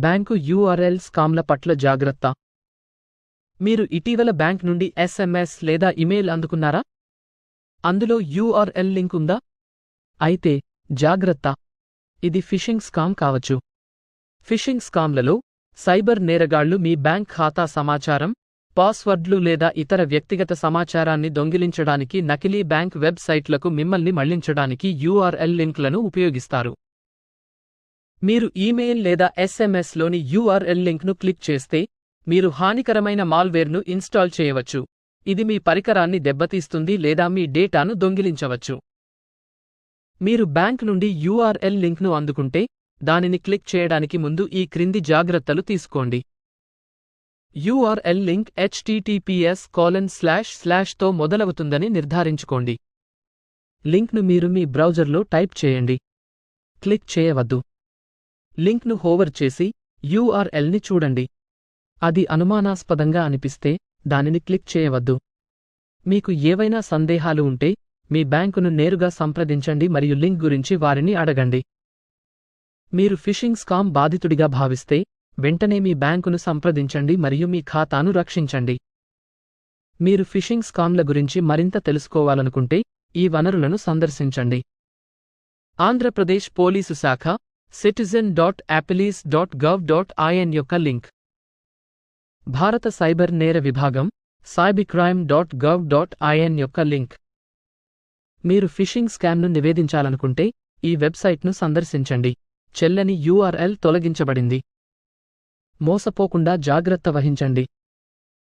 Bank URL స్కామ్ల పట్ల జాగ్రత్త. మీరు ఇటీవల బ్యాంక్ నుండి SMS లేదా ఇమెయిల్ అందుకున్నారా? అందులో యూఆర్ఎల్ లింక్ ఉందా? అయితే జాగ్రత్త, ఇది ఫిషింగ్ స్కామ్ కావచ్చు. ఫిషింగ్ స్కామ్లలో సైబర్ నేరగాళ్లు మీ బ్యాంక్ ఖాతా సమాచారం, పాస్వర్డ్లు లేదా ఇతర వ్యక్తిగత సమాచారాన్ని దొంగిలించడానికి నకిలీ బ్యాంక్ వెబ్సైట్లకు మిమ్మల్ని మళ్లించడానికి యూఆర్ఎల్ లింక్లను ఉపయోగిస్తారు. మీరు ఈమెయిల్ లేదా SMSలోని యూఆర్ఎల్ లింక్ను క్లిక్ చేస్తే మీరు హానికరమైన మాల్వేర్ను ఇన్స్టాల్ చేయవచ్చు. ఇది మీ పరికరాన్ని దెబ్బతీస్తుంది లేదా మీ డేటాను దొంగిలించవచ్చు. మీరు బ్యాంక్ నుండి యూఆర్ఎల్ లింక్ను అందుకుంటే దానిని క్లిక్ చేయడానికి ముందు ఈ క్రింది జాగ్రత్తలు తీసుకోండి. యూఆర్ఎల్ లింక్ https:// మొదలవుతుందని నిర్ధారించుకోండి. లింక్ను మీరు మీ బ్రౌజర్లో టైప్ చేయండి. క్లిక్ చేయవద్దు. లింక్ను హోవర్ చేసి యూఆర్ఎల్ని చూడండి. అది అనుమానాస్పదంగా అనిపిస్తే దానిని క్లిక్ చేయవద్దు. మీకు ఏవైనా సందేహాలు ఉంటే మీ బ్యాంకును నేరుగా సంప్రదించండి మరియు లింక్ గురించి వారిని అడగండి. మీరు ఫిషింగ్ స్కామ్ బాధితుడిగా భావిస్తే వెంటనే మీ బ్యాంకును సంప్రదించండి మరియు మీ ఖాతాను రక్షించండి. మీరు ఫిషింగ్ స్కామ్ల గురించి మరింత తెలుసుకోవాలనుకుంటే ఈ వనరులను సందర్శించండి. ఆంధ్రప్రదేశ్ పోలీసు శాఖ citizen.applease.gov.in యొక్క లింక్. భారత సైబర్ నేర విభాగం cybercrime.gov.in యొక్క లింక్. మీరు ఫిషింగ్ స్కామ్ను నివేదించాలనుకుంటే ఈ వెబ్సైట్ను సందర్శించండి. చెల్లని యూఆర్ఎల్ తొలగించబడింది. మోసపోకుండా జాగ్రత్త వహించండి.